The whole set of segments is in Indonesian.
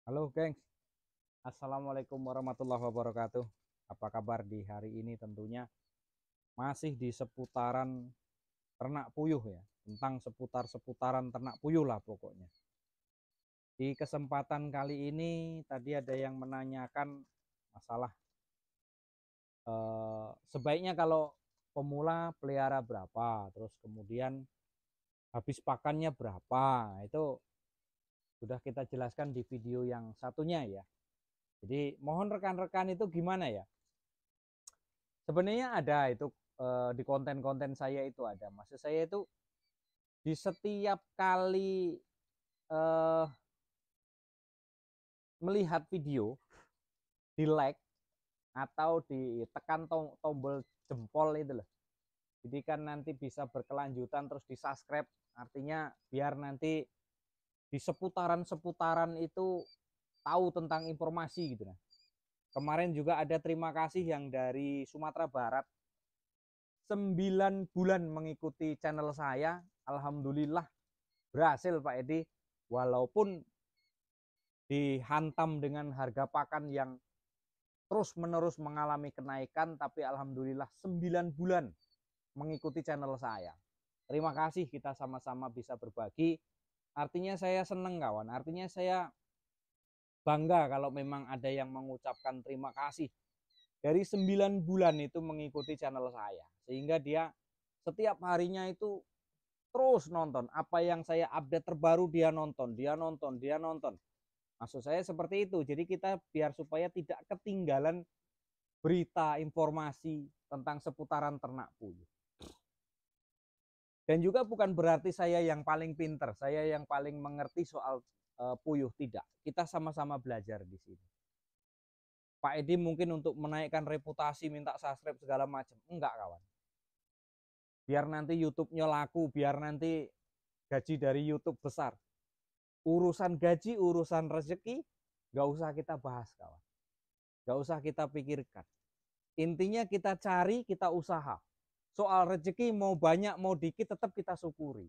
Halo gengs, Assalamualaikum warahmatullahi wabarakatuh. Apa kabar di hari ini? Tentunya masih di seputaran ternak puyuh ya, tentang seputaran ternak puyuh lah pokoknya. Di kesempatan kali ini tadi ada yang menanyakan masalah sebaiknya kalau pemula pelihara berapa, terus kemudian habis pakannya berapa. Nah, itu sudah kita jelaskan di video yang satunya ya. Jadi mohon rekan-rekan itu gimana ya? Sebenarnya ada itu di konten-konten saya itu ada. Maksud saya itu di setiap kali eh, melihat video, di like atau ditekan tombol jempol itu loh. Jadi kan nanti bisa berkelanjutan terus di subscribe. Artinya biar nanti di seputaran-seputaran itu tahu tentang informasi gitu. Nah, kemarin juga ada terima kasih yang dari Sumatera Barat 9 bulan mengikuti channel saya. Alhamdulillah berhasil Pak Edi, walaupun dihantam dengan harga pakan yang terus menerus mengalami kenaikan, tapi alhamdulillah 9 bulan mengikuti channel saya. Terima kasih, kita sama-sama bisa berbagi. Artinya saya senang kawan, artinya saya bangga kalau memang ada yang mengucapkan terima kasih dari 9 bulan itu mengikuti channel saya, sehingga dia setiap harinya itu terus nonton apa yang saya update terbaru, dia nonton, dia nonton, dia nonton. Maksud saya seperti itu. Jadi kita biar supaya tidak ketinggalan berita informasi tentang seputaran ternak puyuh. Dan juga bukan berarti saya yang paling pinter, saya yang paling mengerti soal puyuh, tidak. Kita sama-sama belajar di sini. Pak Edi mungkin untuk menaikkan reputasi minta subscribe segala macam, enggak kawan. Biar nanti YouTube-nya laku, biar nanti gaji dari YouTube besar. Urusan gaji, urusan rezeki, nggak usah kita bahas kawan. Nggak usah kita pikirkan. Intinya kita cari, kita usaha. Soal rezeki mau banyak, mau dikit, tetap kita syukuri.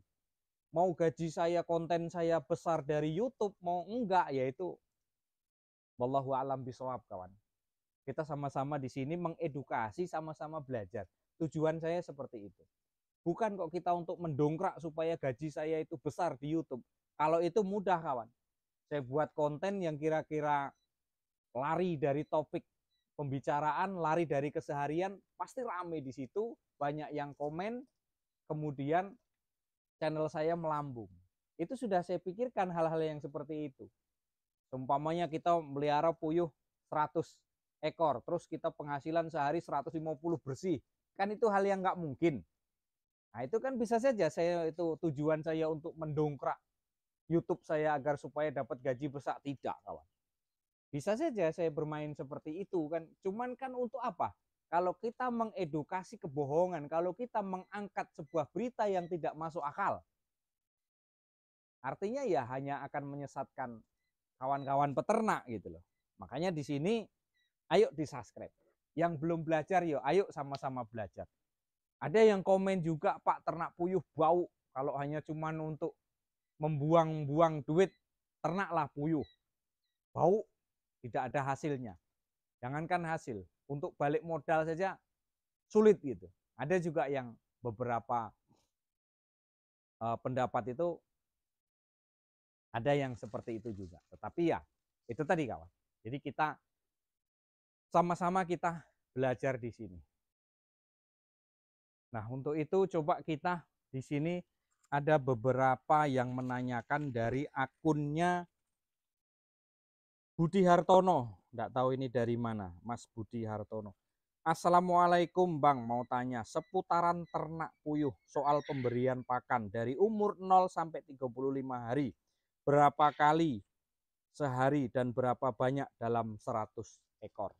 Mau gaji saya, konten saya besar dari YouTube, mau enggak, yaitu wallahu alam bisawab kawan. Kita sama-sama di sini mengedukasi, sama-sama belajar. Tujuan saya seperti itu. Bukan kok kita untuk mendongkrak supaya gaji saya itu besar di YouTube. Kalau itu mudah kawan. Saya buat konten yang kira-kira lari dari topik pembicaraan, lari dari keseharian, pasti rame di situ, banyak yang komen, kemudian channel saya melambung. Itu sudah saya pikirkan hal-hal yang seperti itu. Umpamanya kita melihara puyuh 100 ekor, terus kita penghasilan sehari 150 bersih. Kan itu hal yang nggak mungkin. Nah itu kan bisa saja saya itu tujuan saya untuk mendongkrak YouTube saya agar supaya dapat gaji besar, tidak kawan. Bisa saja saya bermain seperti itu kan. Cuman kan untuk apa? Kalau kita mengedukasi kebohongan, kalau kita mengangkat sebuah berita yang tidak masuk akal, artinya ya hanya akan menyesatkan kawan-kawan peternak gitu loh. Makanya di sini ayo di-subscribe. Yang belum belajar yuk, ayo sama-sama belajar. Ada yang komen juga, Pak, ternak puyuh bau. Kalau hanya cuman untuk membuang-buang duit, ternaklah puyuh. Bau, tidak ada hasilnya. Jangankan hasil, untuk balik modal saja sulit gitu. Ada juga yang beberapa pendapat itu ada yang seperti itu juga. Tetapi ya itu tadi kawan. Jadi kita sama-sama kita belajar di sini. Nah untuk itu coba kita di sini ada beberapa yang menanyakan dari akunnya Budi Hartono. Nggak tahu ini dari mana, Mas Budi Hartono. Assalamualaikum Bang, mau tanya seputaran ternak puyuh soal pemberian pakan dari umur 0 sampai 35 hari. Berapa kali sehari dan berapa banyak dalam 100 ekor?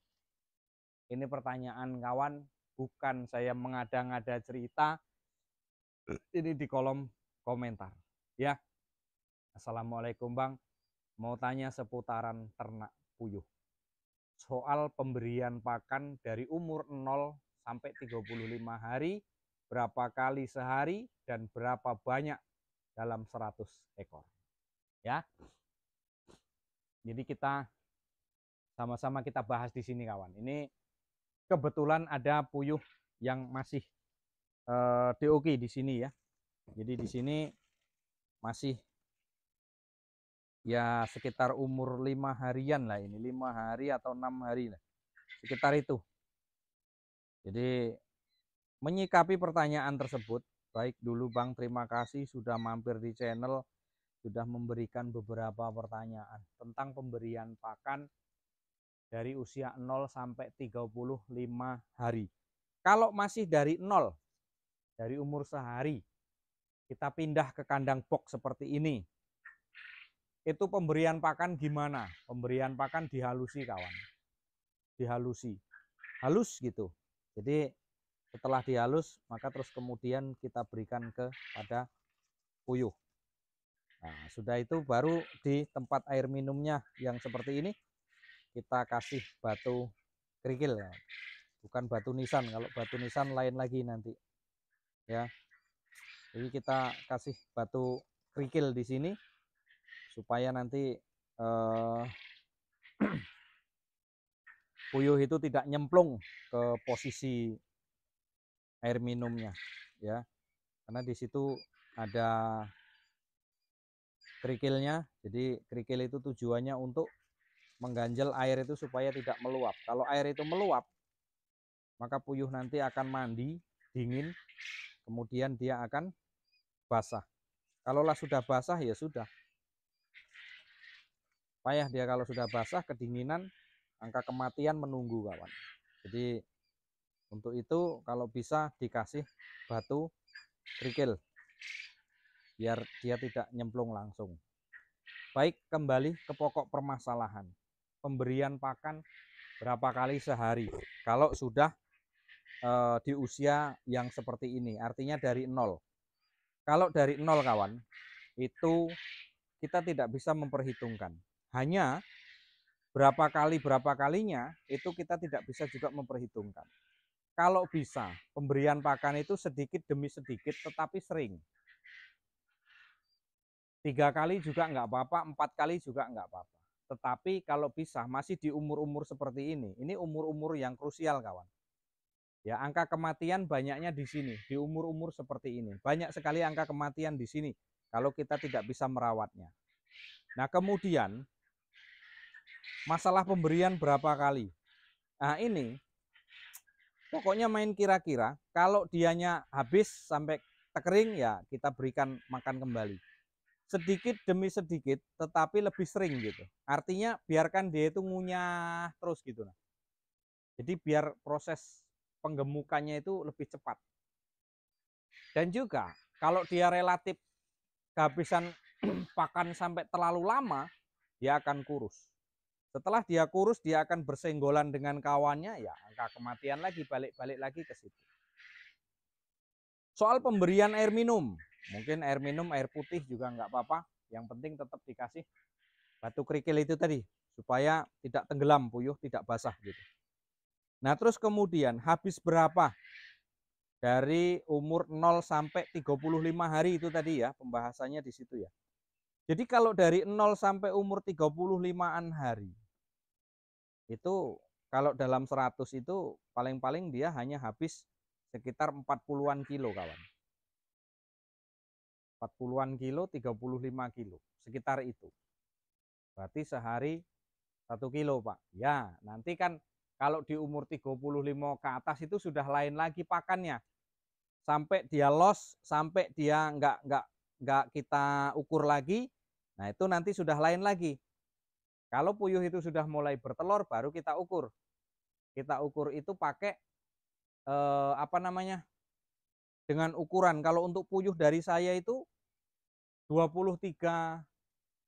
Ini pertanyaan kawan, bukan saya mengada-ngada cerita. Ini di kolom komentar. Ya, Assalamualaikum Bang, mau tanya seputaran ternak puyuh. Soal pemberian pakan dari umur 0 sampai 35 hari, berapa kali sehari dan berapa banyak dalam 100 ekor. Ya. Jadi kita sama-sama kita bahas di sini kawan. Ini kebetulan ada puyuh yang masih DOK di sini ya. Jadi di sini masih ya sekitar umur 5 harian lah ini, 5 hari atau 6 hari lah. Sekitar itu. Jadi menyikapi pertanyaan tersebut, baik dulu Bang, terima kasih sudah mampir di channel, sudah memberikan beberapa pertanyaan tentang pemberian pakan dari usia 0 sampai 35 hari. Kalau masih dari 0, dari umur sehari, kita pindah ke kandang box seperti ini. Itu pemberian pakan gimana? Pemberian pakan dihalusi kawan. Dihalusi. Halus gitu. Jadi setelah dihalus, maka terus kemudian kita berikan kepada puyuh. Nah, sudah itu baru di tempat air minumnya yang seperti ini, kita kasih batu kerikil. Bukan batu nisan, kalau batu nisan lain lagi nanti. Ya. Jadi kita kasih batu kerikil di sini supaya nanti puyuh itu tidak nyemplung ke posisi air minumnya, ya. Karena di situ ada kerikilnya. Jadi kerikil itu tujuannya untuk mengganjal air itu supaya tidak meluap. Kalau air itu meluap, maka puyuh nanti akan mandi dingin, kemudian dia akan basah. Kalaulah sudah basah ya sudah. Payah dia kalau sudah basah, kedinginan, angka kematian menunggu kawan. Jadi untuk itu kalau bisa dikasih batu kerikil biar dia tidak nyemplung langsung. Baik, kembali ke pokok permasalahan. Pemberian pakan berapa kali sehari kalau sudah di usia yang seperti ini, artinya dari 0. Kalau dari 0 kawan, itu kita tidak bisa memperhitungkan. Hanya berapa kalinya itu kita tidak bisa juga memperhitungkan. Kalau bisa, pemberian pakan itu sedikit demi sedikit tetapi sering. 3 kali juga nggak apa-apa, 4 kali juga nggak apa-apa. Tetapi kalau bisa masih di umur-umur seperti ini umur-umur yang krusial kawan. Ya, angka kematian banyaknya di sini, di umur-umur seperti ini. Banyak sekali angka kematian di sini kalau kita tidak bisa merawatnya. Nah, kemudian masalah pemberian berapa kali. Nah, ini pokoknya main kira-kira, kalau dianya habis sampai kering ya kita berikan makan kembali. Sedikit demi sedikit tetapi lebih sering gitu. Artinya biarkan dia itu ngunyah terus gitu. Jadi biar proses penggemukannya itu lebih cepat. Dan juga kalau dia relatif kehabisan pakan sampai terlalu lama, dia akan kurus. Setelah dia kurus, dia akan bersenggolan dengan kawannya, ya angka kematian lagi, balik-balik lagi ke situ. Soal pemberian air minum, mungkin air minum, air putih juga nggak apa-apa, yang penting tetap dikasih batu kerikil itu tadi, supaya tidak tenggelam puyuh, tidak basah gitu. Nah terus kemudian habis berapa dari umur 0 sampai 35 hari itu tadi ya, pembahasannya di situ ya. Jadi kalau dari 0 sampai umur 35-an hari, itu kalau dalam 100 itu paling-paling dia hanya habis sekitar 40-an kilo kawan. 40-an kilo, 35 kilo, sekitar itu. Berarti sehari 1 kilo Pak. Ya nanti kan kalau di umur 35 ke atas itu sudah lain lagi pakannya. Sampai dia loss, sampai dia nggak kita ukur lagi, nah itu nanti sudah lain lagi. Kalau puyuh itu sudah mulai bertelur, baru kita ukur. Kita ukur itu pakai apa namanya? Dengan ukuran. Kalau untuk puyuh dari saya itu 23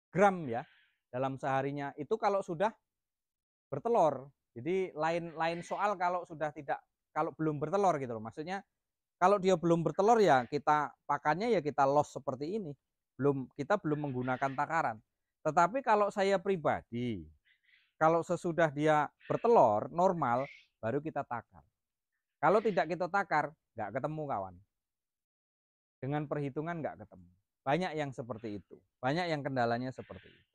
gram ya dalam seharinya. Itu kalau sudah bertelur. Jadi lain soal kalau sudah tidak, kalau belum bertelur gitu loh. Maksudnya kalau dia belum bertelur ya kita pakannya ya kita loss seperti ini. Kita belum menggunakan takaran. Tetapi kalau saya pribadi, kalau sesudah dia bertelur normal, baru kita takar. Kalau tidak kita takar, nggak ketemu kawan. Dengan perhitungan nggak ketemu. Banyak yang seperti itu. Banyak yang kendalanya seperti itu.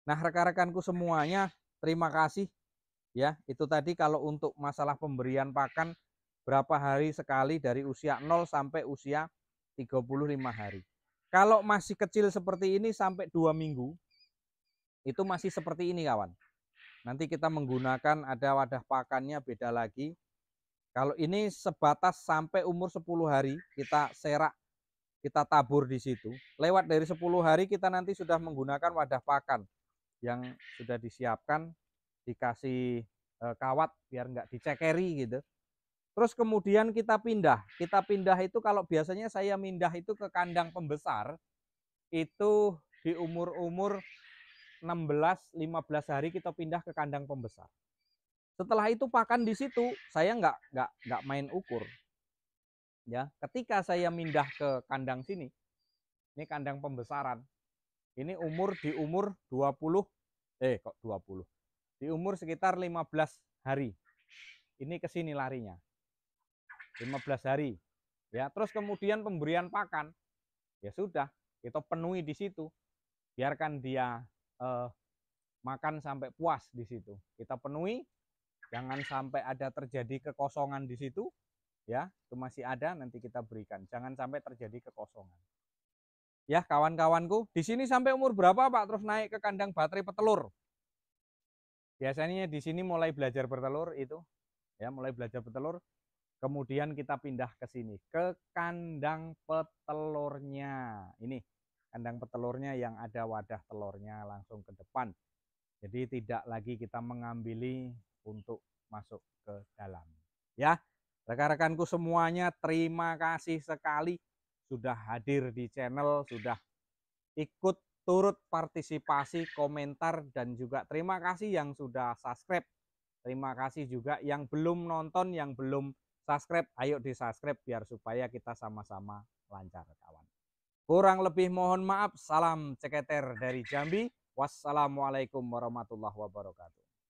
Nah, rekan-rekanku semuanya, terima kasih ya. Itu tadi kalau untuk masalah pemberian pakan berapa hari sekali dari usia 0 sampai usia 35 hari. Kalau masih kecil seperti ini sampai 2 minggu, itu masih seperti ini kawan. Nanti kita menggunakan ada wadah pakannya beda lagi. Kalau ini sebatas sampai umur 10 hari kita serak, kita tabur di situ. Lewat dari 10 hari kita nanti sudah menggunakan wadah pakan yang sudah disiapkan, dikasih kawat biar nggak dicekeri gitu. Terus kemudian kita pindah. Kita pindah itu kalau biasanya saya pindah itu ke kandang pembesar, itu di umur-umur 16-15 hari kita pindah ke kandang pembesar. Setelah itu pakan di situ saya nggak main ukur. Ya, ketika saya pindah ke kandang sini, ini kandang pembesaran. Ini di umur 20 kok 20. Di umur sekitar 15 hari. Ini ke sini larinya. 15 hari. Ya, terus kemudian pemberian pakan. Ya sudah, kita penuhi di situ. Biarkan dia makan sampai puas di situ. Kita penuhi, jangan sampai ada terjadi kekosongan di situ. Ya, itu masih ada, nanti kita berikan. Jangan sampai terjadi kekosongan. Ya, kawan-kawanku, di sini sampai umur berapa, Pak? Terus naik ke kandang baterai petelur. Biasanya di sini mulai belajar bertelur itu, ya, mulai belajar bertelur. Kemudian kita pindah ke sini, ke kandang petelurnya. Ini kandang petelurnya yang ada wadah telurnya langsung ke depan. Jadi tidak lagi kita mengambili untuk masuk ke dalam. Ya, rekan-rekanku semuanya, terima kasih sekali sudah hadir di channel, sudah ikut turut partisipasi, komentar, dan juga terima kasih yang sudah subscribe. Terima kasih juga yang belum nonton, yang belum subscribe, ayo di subscribe biar supaya kita sama-sama lancar kawan. Kurang lebih mohon maaf, salam ceketer dari Jambi. Wassalamualaikum warahmatullahi wabarakatuh.